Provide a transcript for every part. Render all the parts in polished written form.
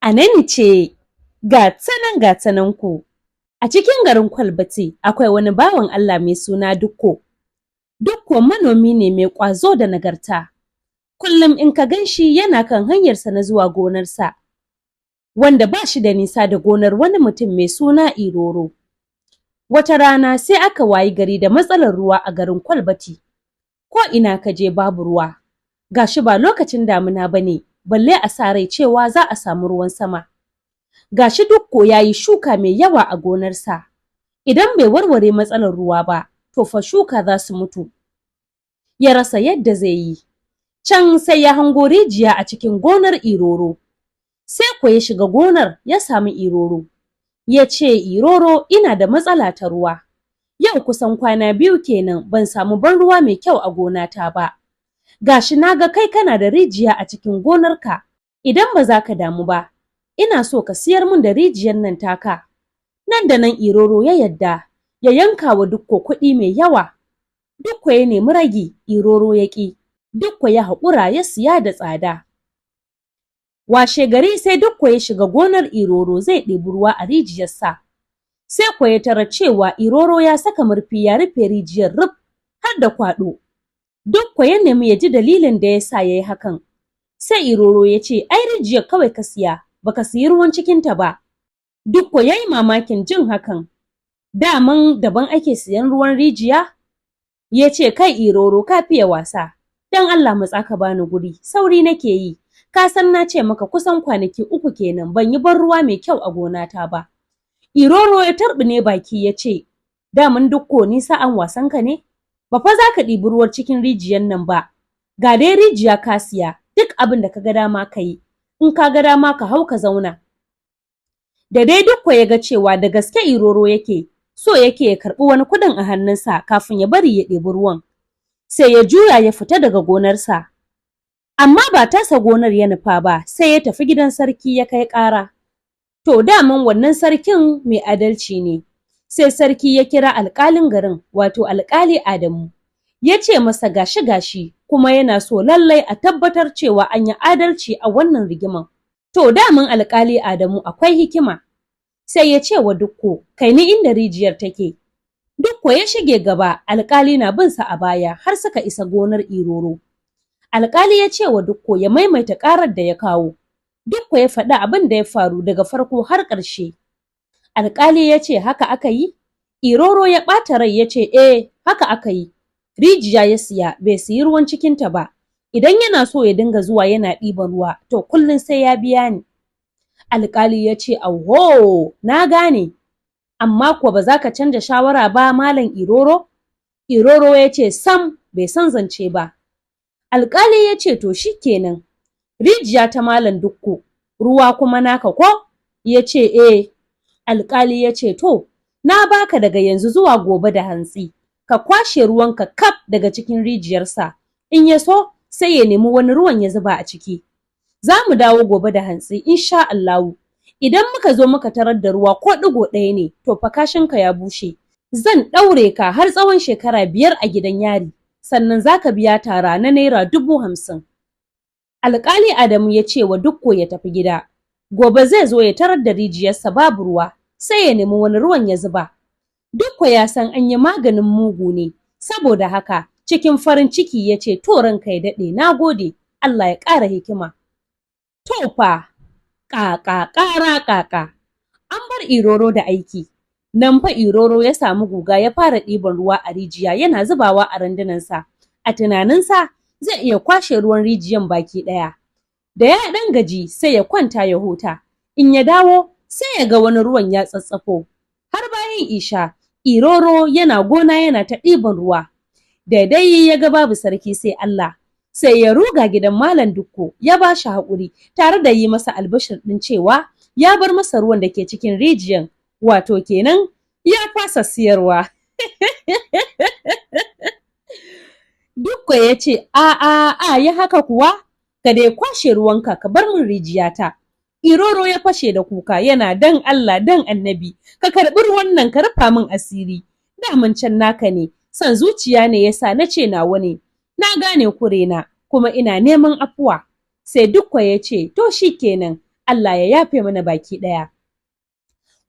A nan ce ga tsanan ku. A cikin garin Kwalbati akwai wani bawan Allah mai suna Dukko. Dukko manomi ne mai ƙwazo da nagarta. Kullum in ka gan shi yana kan hanyarsa na zuwa gonarsa, wanda ba shi da nisa da gonar wani mutum mai suna Iroro. Wata rana sai aka wayi gari da matsalar ruwa a garin Kwalbati. Ko ina ka je babu ruwa. Ga shi ba lokacin damina ba ne, balle a sa rai cewa za a samu ruwan sama. Ga shi Dukko ya yi shuka mai yawa a gonarsa. Idan bai warware matsalar ruwa ba, to fa shuka za su mutu. Ya rasa yadda zai yi. Can sai ya hango rijiya a cikin gonar Iroro. Sai ko ya shiga gonar ya sami Iroro. Ya ce, Iroro, ina da matsala ta ruwa. Yau kusan kwana 2 kenan ban samu ban ruwa mai kyau a gonata ba. Gashi na ga kai kana da rijiya a cikin gonarka. Idan ba za ka damu ba, ina so ka siyar min da rijiyar nan taka. Nan da nan Iroro ya yadda, ya yanka wa Dukko kuɗi mai yawa. Dukko ya nemi ragi, Iroro ya ƙi. Dukko ya haƙura ya siya da tsada. Washe gari sai Dukko ya shiga gonar Iroro zai ɗebi ruwa a rijiyarsa. Sai ko ya tarar cewa Iroro ya saka murfi ya rufe rijiyar ruf har da kwaɗo. Dukko ya nemi ya ji dalilin da ya sa ya yi hakan. Sai Iroro ya ce, ai rijiyar kawai ka siya, baka siyi ruwan cikinta ba. Dukko ya yi mamakin jin hakan. Daman daban ake siyan ruwan rijiya? Ya ce, kai Iroro ka fiye wasa. Don Allah matsa ka bani guri, sauri nake yi. Ka san na ce maka kusan kwanaki 3 kenan ban yi ban ruwa mai kyau a gonata ba. Iroro ya tarɓine baki ya ce, daman Dukko ni sa'an wasanka ne? Ba fa za ka ɗibi ruwan cikin rijiyar nan ba. Ga dai rijiya ka siya, duk abin da ka ga dama ka yi. In ka ga dama ka hau ka zauna. Da dai Dukko ya ga cewa da gaske Iroro yake, so yake ya karɓi wani kuɗin a hannunsa kafin ya bari ya ɗebi ruwan. Sai ya juya ya fita daga gonarsa. Amma ba tasa gonar ya nufa ba, sai ya tafi gidan sarki ya kai ƙara. To daman wannan sarkin mai adalci ne. Sai sarki ya kira alƙalin garin, wato alƙali Adamu. Ya ce masa gashi kuma yana so lallai a tabbatar cewa an yi adalci a wannan rigiman. To daman alƙali Adamu akwai hikima. Sai ya ce wa Dukko, kai ni inda rijiyar take. Dukko ya shige gaba, alƙali na bin sa a baya har suka isa gonar Iroro. Alƙali ya ce wa Dukko ya maimaita ƙarar da ya kawo. Dukko ya faɗi abin da ya faru daga farko har ƙarshe. Alƙali ya ce haka aka yi? Iroro ya ɓata rai ya ce haka aka yi. Rijiya ya siya, bai siyi ruwan cikinta ba. Idan yana so ya dinga zuwa yana ɗiban ruwa, to kullum sai ya biya ni. Alƙali ya ce, auho, na gane. Amma kuwa ba za ka canja shawara ba Malam Iroro? Iroro ya ce sam bai san zance ba. Alƙali ya ce to shi kenan. Rijiya ta Malam Dukko, ruwa kuma naka ko? Ya ce Alƙali ya ce to, na baka daga yanzu zuwa gobe da hantsi. Ka kwashe ruwanka kaf daga cikin rijiyarsa. In ya so, sai ya nemi wani ruwan ya zuba a ciki. Za mu dawo gobe da hantsi insha Allahu. Idan muka zo muka tarar da ruwa ko ɗigo ɗaya ne, to fa kashinka ya bushe. Zan ɗaure ka har tsawon shekara 5 a gidan yari, sannan za ka biya tara na naira 50,000. Alƙali Adamu ya ce wa Dukko ya tafi gida. Gobe zai zo ya tarar da rijiyarsa babu ruwa, sai ya nemi wani ruwan ya zuba. Dukko ya san an yi maganin mugu ne, saboda haka cikin farin ciki ya ce to ranka ya daɗe, na gode, Allah ya ƙara hikima. To fa, ƙaƙa. An bar Iroro da aiki. Nan fa Iroro ya samu guga ya fara ɗiban ruwa a rijiya yana zubawa a randunansa. A tunaninsa zai iya kwashe ruwan rijiyan baki ɗaya. Da ya ɗan gaji sai ya kwanta ya huta. In ya dawo sai ya ga wani ruwan ya tsatsafo. Har bayan isha, Iroro yana gona yana ta ɗiban ruwa. Da dai ya ga babu sarki sai Allah. Sai ya ruga gidan Malam Dukko ya ba shi haƙuri tare da yi masa albashir ɗin cewa ya bar masa ruwan da ke cikin rijiyan, wato kenan ya fasa siyarwa. Dukko ya ce, ya haka kuwa? Ka dai kwashe ruwanka ka bar min rijiyata. Iroro ya fashe da kuka yana dan Allah dan Annabi, ka karɓi ruwan nan ka rufa min asiri. Daman can naka ne, son zuciya ne yasa na ce nawa ne. Na gane kurena, kuma ina neman afuwa. Sai Dukko ya ce, to shi kenan, Allah ya yafe mana baki ɗaya.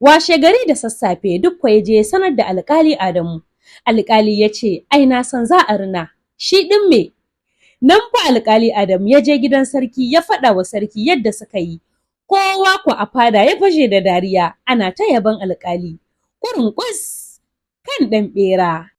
Washe gari da sassafe Dukko ya je ya sanar da alƙali Adamu. Alƙali ya ce, ai na san za a rina, shi ɗin me? Nan fa alƙali Adamu ya je gidan sarki ya faɗa wa sarki yadda suka yi. Kowa ko a fada ya fashe da dariya, ana ta yabon alƙali. Kurunƙus kan ɗan ɓera.